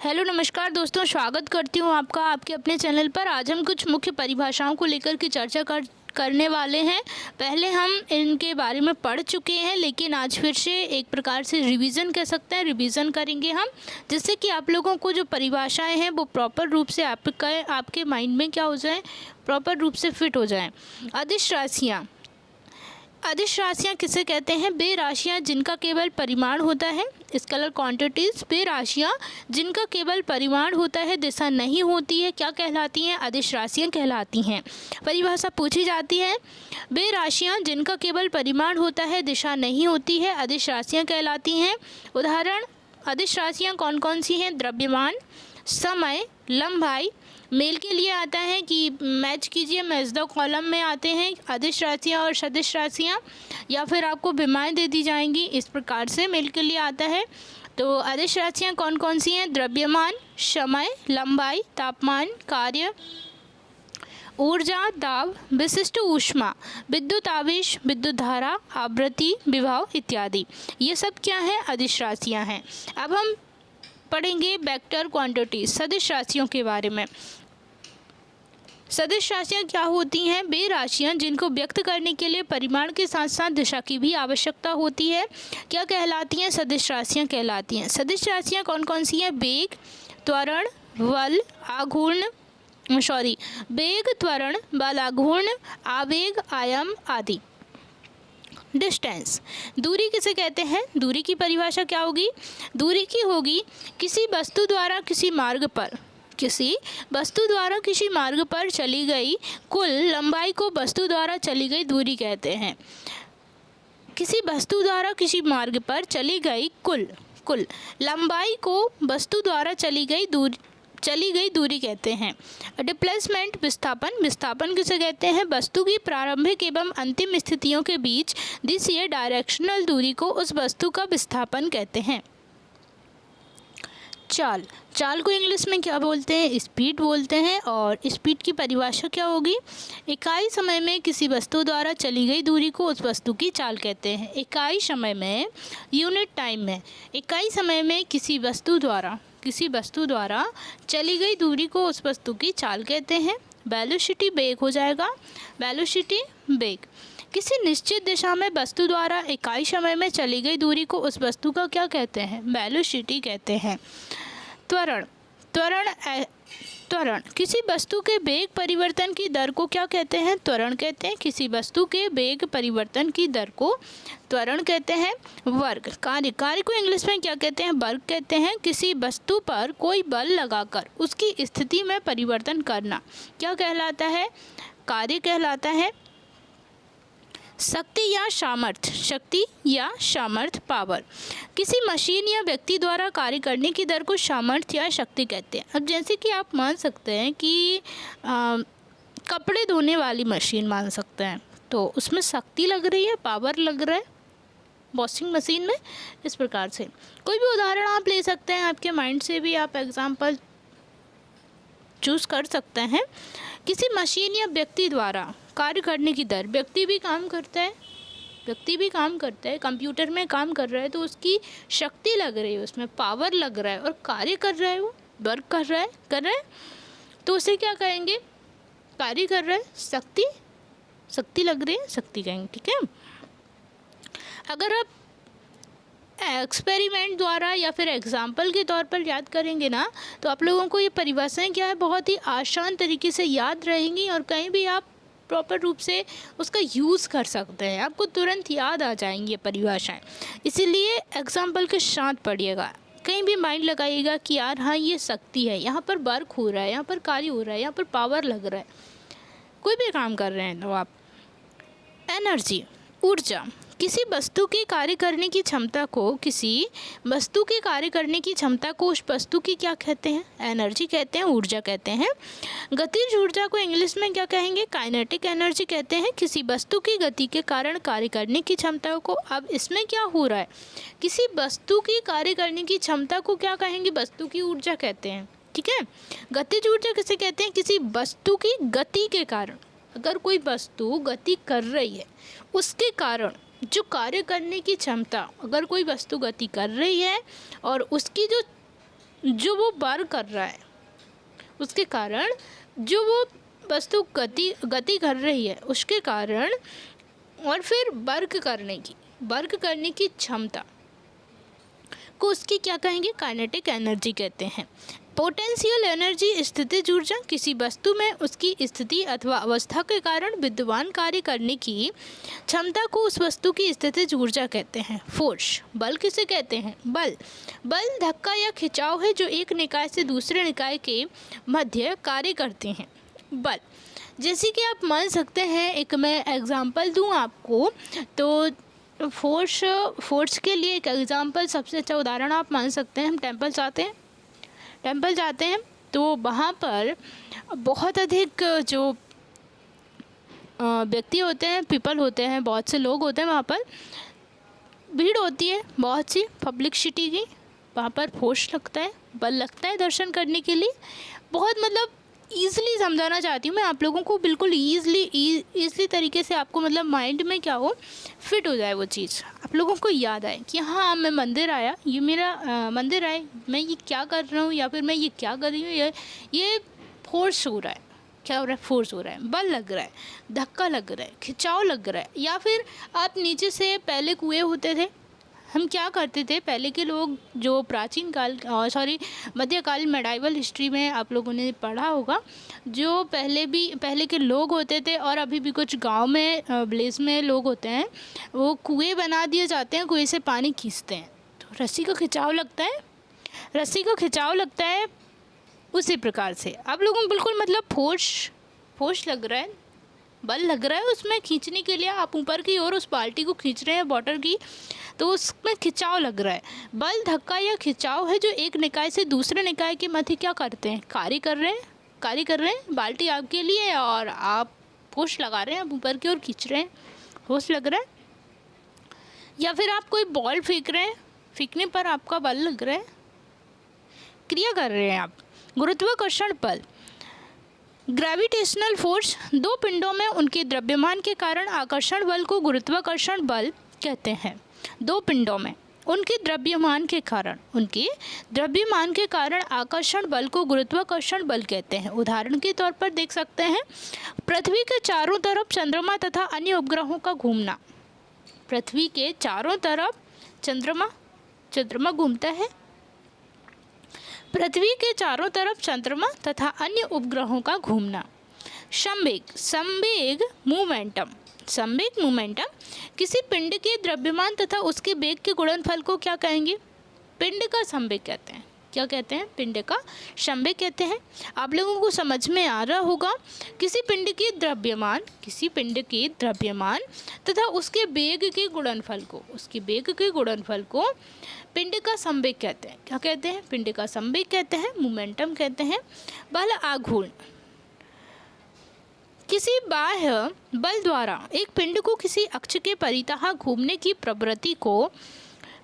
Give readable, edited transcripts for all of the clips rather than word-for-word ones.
Hello नमस्कार दोस्तों, स्वागत करती हूँ आपका आपके अपने चैनल पर। आज हम कुछ मुख्य परिभाषाओं को लेकर के चर्चा करने वाले हैं। पहले हम इनके बारे में पढ़ चुके हैं, लेकिन आज फिर से एक प्रकार से रिवीजन कह सकते हैं, रिवीजन करेंगे हम, जिससे कि आप लोगों को जो परिभाषाएं हैं वो प्रॉपर रूप से आपके माइंड में क्या हो जाए, प्रॉपर रूप से फिट हो जाए। अदिश राशियाँ। अदिश राशियाँ किसे कहते हैं? वे राशियाँ जिनका केवल परिमाण होता है, स्केलर क्वांटिटीज़। वे राशियाँ जिनका केवल परिमाण होता है, दिशा नहीं होती है, क्या कहलाती हैं? अदिश राशियाँ कहलाती हैं। परिभाषा पूछी जाती है, वे राशियाँ जिनका केवल परिमाण होता है, दिशा नहीं होती है, अदिश राशियाँ कहलाती हैं। उदाहरण, अदिश राशियाँ कौन कौन सी हैं? द्रव्यमान, समय, लंबाई। मेल के लिए आता है कि मैच कीजिए, मैच द कॉलम में आते हैं अदिश राशियाँ और सदिश राशियाँ, या फिर आपको भिन्नताएं दे दी जाएंगी। इस प्रकार से मेल के लिए आता है। तो अदिश राशियाँ कौन कौन सी हैं? द्रव्यमान, समय, लंबाई, तापमान, कार्य, ऊर्जा, दाब, विशिष्ट ऊष्मा, विद्युत आवेश, विद्युत धारा, आवृत्ति, विभव इत्यादि। ये सब क्या है? अदिश राशियाँ हैं। अब हम पढ़ेंगे वेक्टर क्वांटिटी, सदिश राशियों के बारे में। सदिश राशियाँ क्या होती हैं? वे राशियाँ जिनको व्यक्त करने के लिए परिमाण के साथ साथ दिशा की भी आवश्यकता होती है, क्या कहलाती हैं? सदिश राशियाँ कहलाती हैं। सदिश राशियाँ कौन कौन सी हैं? वेग, त्वरण, बल, वेग, त्वरण, बल, आघूर्ण, आवेग, आयाम आदि। डिस्टेंस, दूरी किसे कहते हैं? दूरी की परिभाषा क्या होगी? दूरी की होगी किसी वस्तु द्वारा किसी मार्ग पर चली गई कुल लंबाई को वस्तु द्वारा चली गई दूरी कहते हैं। किसी वस्तु द्वारा किसी मार्ग पर चली गई कुल लंबाई को वस्तु द्वारा चली गई दूरी कहते हैं। डिस्प्लेसमेंट, विस्थापन किसे कहते हैं? वस्तु की प्रारंभिक एवं अंतिम स्थितियों के बीच दिशीय डायरेक्शनल दूरी को उस वस्तु का विस्थापन कहते हैं। चाल को इंग्लिश में क्या बोलते हैं? स्पीड बोलते हैं। और स्पीड की परिभाषा क्या होगी? इकाई समय में किसी वस्तु द्वारा चली गई दूरी को उस वस्तु की चाल कहते हैं। इकाई समय में, यूनिट टाइम में, इकाई समय में किसी वस्तु द्वारा चली गई दूरी को उस वस्तु की चाल कहते हैं। वेलोसिटी, वेग हो जाएगा, वेलोसिटी वेग। किसी निश्चित दिशा में वस्तु द्वारा इकाई समय में चली गई दूरी को उस वस्तु का क्या कहते हैं? वेलोसिटी कहते हैं। त्वरण, किसी वस्तु के वेग परिवर्तन की दर को क्या कहते हैं? त्वरण कहते हैं। किसी वस्तु के वेग परिवर्तन की दर को त्वरण कहते हैं। वर्ग, कार्य को इंग्लिश में क्या कहते हैं? वर्ग कहते हैं। किसी वस्तु पर कोई बल लगाकर उसकी स्थिति में परिवर्तन करना क्या कहलाता है? कार्य कहलाता है। शक्ति या सामर्थ्य, पावर। किसी मशीन या व्यक्ति द्वारा कार्य करने की दर को सामर्थ्य या शक्ति कहते हैं। अब जैसे कि आप मान सकते हैं कि कपड़े धोने वाली मशीन मान सकते हैं, तो उसमें शक्ति लग रही है, पावर लग रहा है वॉशिंग मशीन में। इस प्रकार से कोई भी उदाहरण आप ले सकते हैं, आपके माइंड से भी आप एग्जाम्पल चूज़ कर सकते हैं। किसी मशीन या व्यक्ति द्वारा कार्य करने की दर, व्यक्ति भी काम करता है, कंप्यूटर में काम कर रहा है, तो उसकी शक्ति लग रही है, उसमें पावर लग रहा है, और कार्य कर रहा है, वो वर्क कर रहा है, तो उसे क्या कहेंगे? कार्य कर रहा है, शक्ति लग रही है, शक्ति कहेंगे। ठीक है। अगर आप एक्सपेरिमेंट द्वारा या फिर एग्जाम्पल के तौर पर याद करेंगे ना, तो आप लोगों को ये परिभाषाएं क्या है, बहुत ही आसान तरीके से याद रहेंगी, और कहीं भी आप प्रॉपर रूप से उसका यूज़ कर सकते हैं, आपको तुरंत याद आ जाएंगी ये परिभाषाएं। इसीलिए एग्जाम्पल के साथ पढ़िएगा, कहीं भी माइंड लगाइएगा कि यार हाँ ये शक्ति है, यहाँ पर वर्क हो रहा है, यहाँ पर कार्य हो रहा है, यहाँ पर पावर लग रहा है, कोई भी काम कर रहे हैं तो आप। एनर्जी, ऊर्जा, किसी वस्तु के कार्य करने की क्षमता को उस वस्तु की क्या कहते हैं? एनर्जी कहते हैं, ऊर्जा कहते हैं। गतिज ऊर्जा को इंग्लिश में क्या कहेंगे? काइनेटिक एनर्जी कहते हैं। किसी वस्तु की गति के कारण कार्य करने की क्षमता को, अब इसमें क्या हो रहा है, किसी वस्तु की कार्य करने की क्षमता को क्या कहेंगे? वस्तु की ऊर्जा कहते हैं। ठीक है। गतिज ऊर्जा किसे कहते हैं? किसी वस्तु की गति के कारण, अगर कोई वस्तु गति कर रही है, उसके कारण जो कार्य करने की क्षमता, अगर कोई वस्तु गति कर रही है और उसकी जो जो वो वर्क कर रहा है, उसके कारण जो वो वस्तु गति कर रही है उसके कारण, और फिर वर्क करने की क्षमता को उसकी क्या कहेंगे, काइनेटिक एनर्जी कहते हैं। पोटेंशियल एनर्जी स्थितिज ऊर्जा, किसी वस्तु में उसकी स्थिति अथवा अवस्था के कारण विद्यमान कार्य करने की क्षमता को उस वस्तु की स्थितिज ऊर्जा कहते हैं। फोर्स, बल किसे कहते हैं, बल धक्का या खिंचाव है जो एक निकाय से दूसरे निकाय के मध्य कार्य करते हैं। बल, जैसे कि आप मान सकते हैं, एक मैं एग्जांपल दूं आपको, तो फोर्स के लिए एक एग्जांपल, सबसे अच्छा उदाहरण आप मान सकते हैं, हम टेंपल जाते हैं तो वहाँ पर बहुत अधिक जो व्यक्ति होते हैं, पीपल होते हैं, बहुत से लोग होते हैं, वहाँ पर भीड़ होती है, बहुत सी पब्लिसिटी की, वहाँ पर फोर्स लगता है, बल लगता है दर्शन करने के लिए। बहुत मतलब ईज़िली समझाना चाहती हूँ मैं आप लोगों को, बिल्कुल ईज़िली तरीके से आपको मतलब माइंड में क्या हो, फिट हो जाए वो चीज़, आप लोगों को याद आए कि हाँ मैं मंदिर आया, ये मेरा मंदिर आए, मैं ये क्या कर रहा हूँ या फिर मैं ये क्या कर रही हूँ, ये फोर्स हो रहा है, क्या हो रहा है, फोर्स हो रहा है, बल लग रहा है, धक्का लग रहा है, खिंचाव लग रहा है। या फिर आप नीचे से, पहले कुएँ होते थे, हम क्या करते थे, पहले के लोग जो प्राचीन काल मध्यकालीन मेडाइवल हिस्ट्री में आप लोगों ने पढ़ा होगा, जो पहले के लोग होते थे और अभी भी कुछ गांव में विलेज में लोग होते हैं, वो कुएं बना दिए जाते हैं, कुएं से पानी खींचते हैं, तो रस्सी का खिंचाव लगता है, उसी प्रकार से आप लोगों को बिल्कुल मतलब फोर्स लग रहा है, बल लग रहा है उसमें खींचने के लिए, आप ऊपर की ओर उस बाल्टी को खींच रहे हैं वाटर की, तो उसमें खिंचाव लग रहा है। बल, धक्का या खिंचाव है जो एक निकाय से दूसरे निकाय के मध्य क्या करते हैं, कार्य कर रहे हैं। बाल्टी आपके लिए और आप फोर्स लगा रहे हैं, आप ऊपर की ओर खींच रहे हैं, फोर्स लग रहा है। या फिर आप कोई बॉल फेंक रहे हैं, फेंकने पर आपका बल लग रहा है, क्रिया कर रहे हैं आप। गुरुत्वाकर्षण बल, ग्रेविटेशनल फोर्स, दो पिंडों में उनके द्रव्यमान के कारण आकर्षण बल को गुरुत्वाकर्षण बल कहते हैं। दो पिंडों में उनके द्रव्यमान के कारण आकर्षण बल को गुरुत्वाकर्षण बल कहते हैं। उदाहरण के तौर पर देख सकते हैं, पृथ्वी के चारों तरफ चंद्रमा तथा अन्य उपग्रहों का घूमना। पृथ्वी के चारों तरफ चंद्रमा घूमता है, पृथ्वी के चारों तरफ चंद्रमा तथा अन्य उपग्रहों का घूमना। संवेग मोमेंटम, किसी पिंड के द्रव्यमान तथा उसके वेग के गुणनफल को क्या कहेंगे, पिंड का संवेग कहते हैं। क्या कहते हैं, पिंड का संवेग कहते हैं। आप लोगों को समझ में आ रहा होगा, किसी पिंड के द्रव्यमान तथा उसके वेग के गुणनफल को पिंड का संवेग कहते हैं। क्या कहते हैं, पिंड का संवेग कहते हैं, मोमेंटम कहते हैं। बल आघूर्ण, किसी बाह्य बल द्वारा एक पिंड को किसी अक्ष के परितः घूमने की प्रवृत्ति को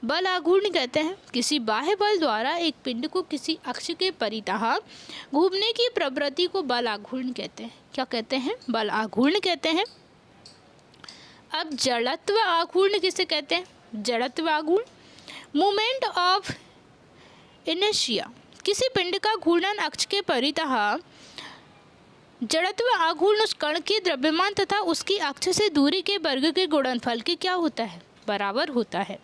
बल आघूर्ण कहते हैं। किसी बाह्य बल द्वारा एक पिंड को किसी अक्ष के परितः घूमने की प्रवृत्ति को बल आघूर्ण कहते हैं। क्या कहते हैं, बल आघूर्ण कहते हैं। अब जड़त्व आघूर्ण किसे कहते हैं, जड़त्व आघूर्ण, मूवमेंट ऑफ इनर्शिया, किसी पिंड का घूर्णन अक्ष के परितः। जड़त्व आघूर्ण उस कण के द्रव्यमान तथा उसकी अक्ष से दूरी के वर्ग के गुणनफल के क्या होता है, बराबर होता है।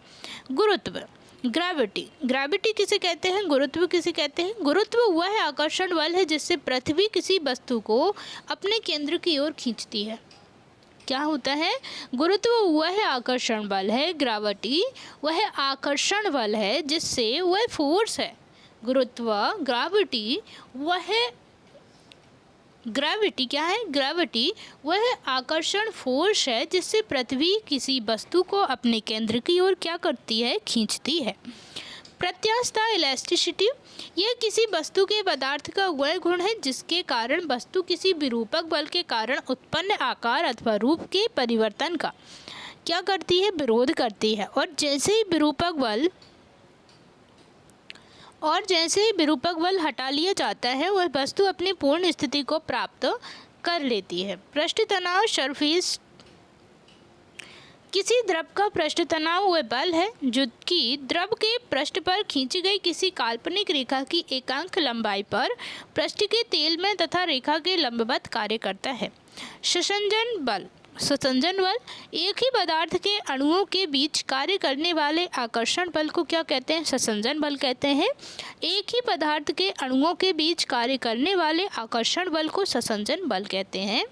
गुरुत्व, ग्रेविटी किसे कहते हैं, गुरुत्व किसे कहते हैं। गुरुत्व वह आकर्षण बल है जिससे पृथ्वी किसी वस्तु को अपने केंद्र की ओर खींचती है। क्या होता है, गुरुत्व वह आकर्षण बल है, ग्रेविटी वह आकर्षण बल है जिससे, वह फोर्स है। ग्रेविटी क्या है, ग्रेविटी वह आकर्षण फोर्स है जिससे पृथ्वी किसी वस्तु को अपने केंद्र की ओर क्या करती है, खींचती है। प्रत्यास्थता इलास्टिसिटी, यह किसी वस्तु के पदार्थ का वह गुण है जिसके कारण वस्तु किसी विरूपक बल के कारण उत्पन्न आकार अथवा रूप के परिवर्तन का क्या करती है, विरोध करती है। और जैसे ही विरूपक बल हटा लिया जाता है, वह वस्तु अपनी पूर्ण स्थिति को प्राप्त कर लेती है। पृष्ठ तनाव सरफेस किसी द्रव का पृष्ठ तनाव वह बल है जो कि द्रव के पृष्ठ पर खींची गई किसी काल्पनिक रेखा की एकांक लंबाई पर पृष्ठ के तेल में तथा रेखा के लंबवत कार्य करता है। संसंजन बल एक ही पदार्थ के अणुओं के बीच कार्य करने वाले आकर्षण बल को क्या कहते हैं? संसंजन बल कहते हैं। एक ही पदार्थ के अणुओं के बीच कार्य करने वाले आकर्षण बल को संसंजन बल कहते हैं।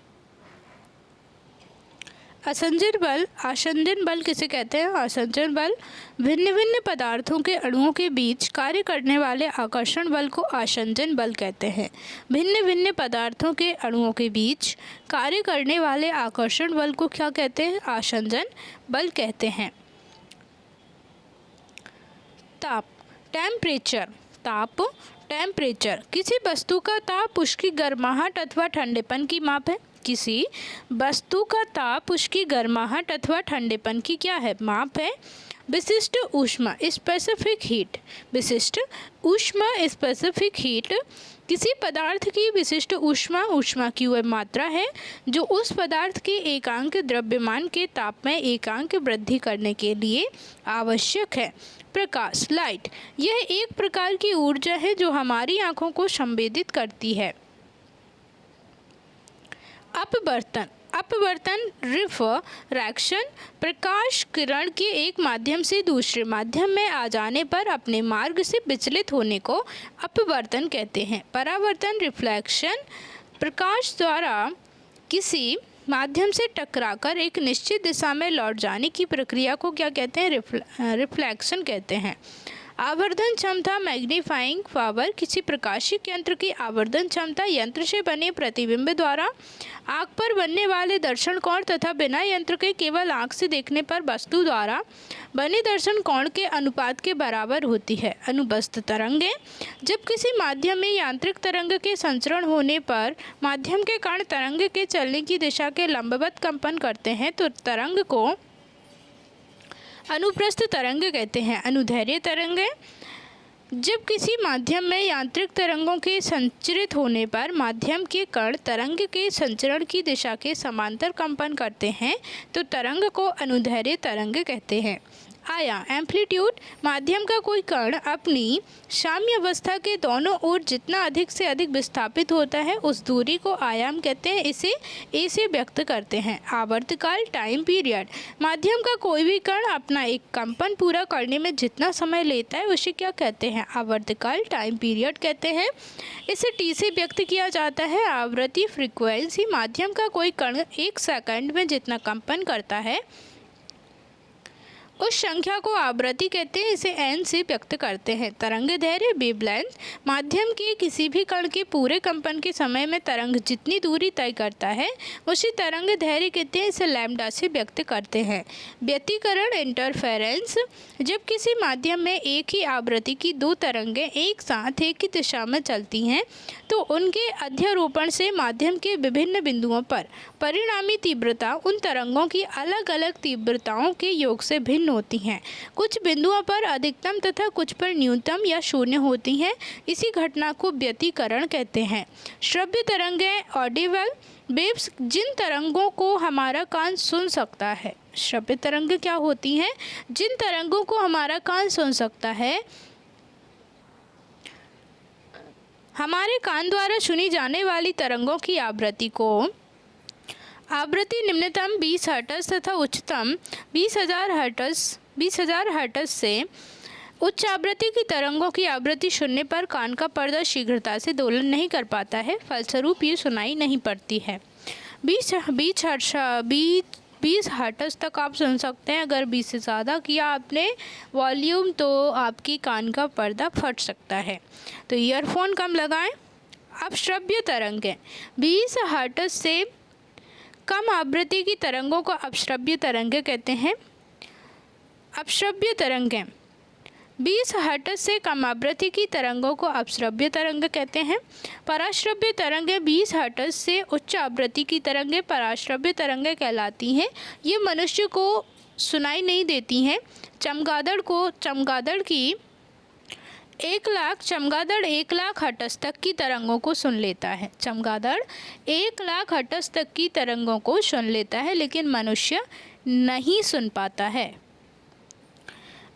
आसंजन बल किसे कहते हैं? आसंजन बल भिन्न भिन्न पदार्थों के अणुओं के बीच कार्य करने वाले आकर्षण बल को आसंजन बल कहते हैं। भिन्न भिन्न पदार्थों के अणुओं के बीच कार्य करने वाले आकर्षण बल को क्या कहते हैं? आसंजन बल कहते हैं। टेम्परेचर किसी वस्तु का ताप उसकी गर्माहट अथवा ठंडेपन की माप है। किसी वस्तु का ताप उसकी गर्माहट अथवा ठंडेपन की क्या है? माप है। विशिष्ट ऊष्मा स्पेसिफिक हीट किसी पदार्थ की विशिष्ट ऊष्मा की वह मात्रा है जो उस पदार्थ के एकांक द्रव्यमान के ताप में एकांक वृद्धि करने के लिए आवश्यक है। प्रकाश लाइट यह एक प्रकार की ऊर्जा है जो हमारी आँखों को संवेदित करती है। अपवर्तन रिफ्रैक्शन प्रकाश किरण के एक माध्यम से दूसरे माध्यम में आ जाने पर अपने मार्ग से विचलित होने को अपवर्तन कहते हैं। परावर्तन रिफ्लेक्शन प्रकाश द्वारा किसी माध्यम से टकराकर एक निश्चित दिशा में लौट जाने की प्रक्रिया को क्या कहते हैं? रिफ्लेक्शन कहते हैं। आवर्धन क्षमता मैग्नीफाइंग पावर किसी प्रकाशिक यंत्र की आवर्धन क्षमता यंत्र से बने प्रतिबिंब द्वारा आँख पर बनने वाले दर्शन कोण तथा बिना यंत्र के केवल आँख से देखने पर वस्तु द्वारा बने दर्शन कोण के अनुपात के बराबर होती है। अनुबंध तरंगें जब किसी माध्यम में यांत्रिक तरंग के संचरण होने पर माध्यम के कण तरंग के चलने की दिशा के लंबवत कंपन करते हैं तो तरंग को अनुप्रस्थ तरंग कहते हैं। अनुदैर्घ्य तरंगें जब किसी माध्यम में यांत्रिक तरंगों के संचरित होने पर माध्यम के कण तरंग के संचरण की दिशा के समांतर कंपन करते हैं तो तरंग को अनुदैर्घ्य तरंग कहते हैं। आयाम एम्पलीट्यूड माध्यम का कोई कण अपनी साम्य अवस्था के दोनों ओर जितना अधिक से अधिक विस्थापित होता है उस दूरी को आयाम कहते हैं। इसे ए से व्यक्त करते हैं। आवर्तकाल टाइम पीरियड माध्यम का कोई भी कण अपना एक कंपन पूरा करने में जितना समय लेता है उसे क्या कहते हैं? आवर्तकाल टाइम पीरियड कहते हैं। इसे टी से व्यक्त किया जाता है। आवृत्ति फ्रीक्वेंसी माध्यम का कोई कण एक सेकंड में जितना कंपन करता है उस संख्या को आवृत्ति कहते हैं। इसे एन से व्यक्त करते हैं। तरंग दैर्घ्य वेवलेंथ माध्यम के किसी भी कण के पूरे कंपन के समय में तरंग जितनी दूरी तय करता है उसी तरंग दैर्घ्य कहते हैं। इसे लैम्डा से व्यक्त करते हैं। व्यतिकरण इंटरफेरेंस जब किसी माध्यम में एक ही आवृत्ति की दो तरंगें एक साथ एक ही दिशा में चलती हैं तो उनके अध्यारोपण से माध्यम के विभिन्न बिंदुओं पर परिणामी तीव्रता उन तरंगों की अलग अलग तीव्रताओं के योग से भिन्न होती हैं। कुछ बिंदुओं पर अधिकतम तथा कुछ पर न्यूनतम या शून्य होती हैं। इसी घटना को व्यतिकरण कहते हैं। श्रव्य तरंगें ऑडिबल वेव्स जिन तरंगों को हमारा कान सुन सकता है। श्रव्य तरंगें क्या होती हैं? जिन तरंगों को हमारा कान सुन सकता है। हमारे कान द्वारा सुनी जाने वाली तरंगों की आवृत्ति निम्नतम 20 हर्ट्ज तथा उच्चतम 20,000 हर्ट्ज से उच्च आवृत्ति की तरंगों की आवृत्ति सुनने पर कान का पर्दा शीघ्रता से दोलन नहीं कर पाता है, फलस्वरूप ये सुनाई नहीं पड़ती है। 20 हर्ट्ज तक आप सुन सकते हैं। अगर 20 से ज़्यादा किया आपने वॉल्यूम तो आपकी कान का पर्दा फट सकता है, तो ईयरफोन कम लगाएं। अब श्रव्य तरंगें 20 हर्ट्ज से कम आवृत्ति की तरंगों को अपश्रव्य तरंगें कहते हैं। अपश्रव्य तरंगें 20 हर्ट्ज से कम आवृत्ति की तरंगों को अपश्रव्य तरंग कहते हैं। पराश्रव्य तरंगें 20 हर्ट्ज से उच्च आवृत्ति की तरंगें पराश्रव्य तरंगें कहलाती हैं। ये मनुष्य को सुनाई नहीं देती हैं। चमगादड़ 1 लाख हर्ट्ज तक की तरंगों को सुन लेता है। चमगादड़ 1 लाख हर्ट्ज तक की तरंगों को सुन लेता है, लेकिन मनुष्य नहीं सुन पाता है।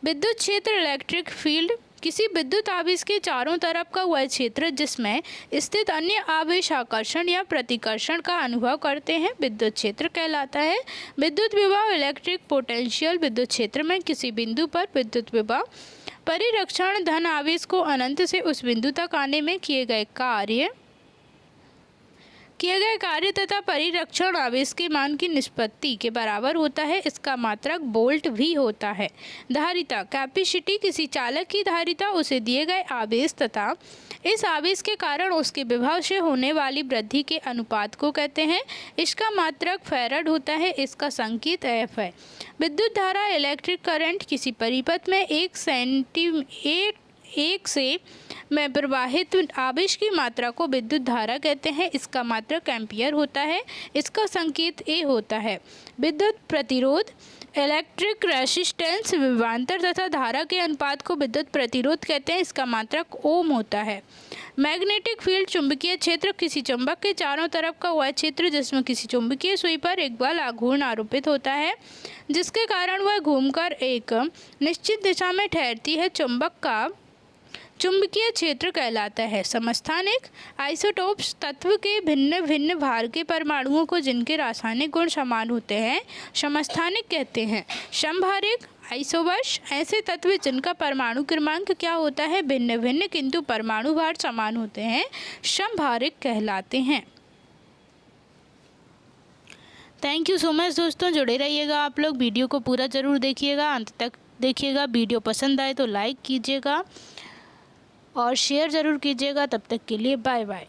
विद्युत क्षेत्र इलेक्ट्रिक फील्ड किसी विद्युत आवेश के चारों तरफ का वह क्षेत्र जिसमें स्थित अन्य आवेश आकर्षण या प्रतिकर्षण का अनुभव करते हैं विद्युत क्षेत्र कहलाता है। विद्युत विभव इलेक्ट्रिक पोटेंशियल विद्युत क्षेत्र में किसी बिंदु पर विद्युत विभव परिरक्षण धन आवेश को अनंत से उस बिंदु तक आने में किए गए कार्य तथा परिरक्षण आवेश के मान की निष्पत्ति के बराबर होता है। इसका मात्रक वोल्ट भी होता है। धारिता कैपेसिटी किसी चालक की धारिता उसे दिए गए आवेश तथा इस आवेश के कारण उसके विभव से होने वाली वृद्धि के अनुपात को कहते हैं। इसका मात्रक फैराड होता है। इसका संकेत एफ है। विद्युत धारा इलेक्ट्रिक करंट किसी परिपथ में 1 से में प्रवाहित आवेश की मात्रा को विद्युत धारा कहते हैं। इसका मात्रक एम्पियर होता है। इसका संकेत ए होता है। विद्युत प्रतिरोध इलेक्ट्रिक रेजिस्टेंस विभवांतर तथा धारा के अनुपात को विद्युत प्रतिरोध कहते हैं। इसका मात्रक ओम होता है। मैग्नेटिक फील्ड चुंबकीय क्षेत्र किसी चुंबक के चारों तरफ का वह क्षेत्र जिसमें किसी चुंबकीय सुई पर एक बल आघूर्ण आरोपित होता है जिसके कारण वह घूमकर एक निश्चित दिशा में ठहरती है। चुंबक का चुंबकीय क्षेत्र कहलाता है। समस्थानिक आइसोटोप्स तत्व के भिन्न भिन्न भार के परमाणुओं को जिनके रासायनिक गुण समान होते हैं समस्थानिक कहते हैं। समभारिक आइसोबर्स ऐसे तत्व जिनका परमाणु क्रमांक क्या होता है भिन्न भिन्न किंतु परमाणु भार समान होते हैं समभारिक कहलाते हैं। थैंक यू सो मच दोस्तों, जुड़े रहिएगा आप लोग। वीडियो को पूरा ज़रूर देखिएगा, अंत तक देखिएगा। वीडियो पसंद आए तो लाइक कीजिएगा और शेयर ज़रूर कीजिएगा। तब तक के लिए बाय बाय।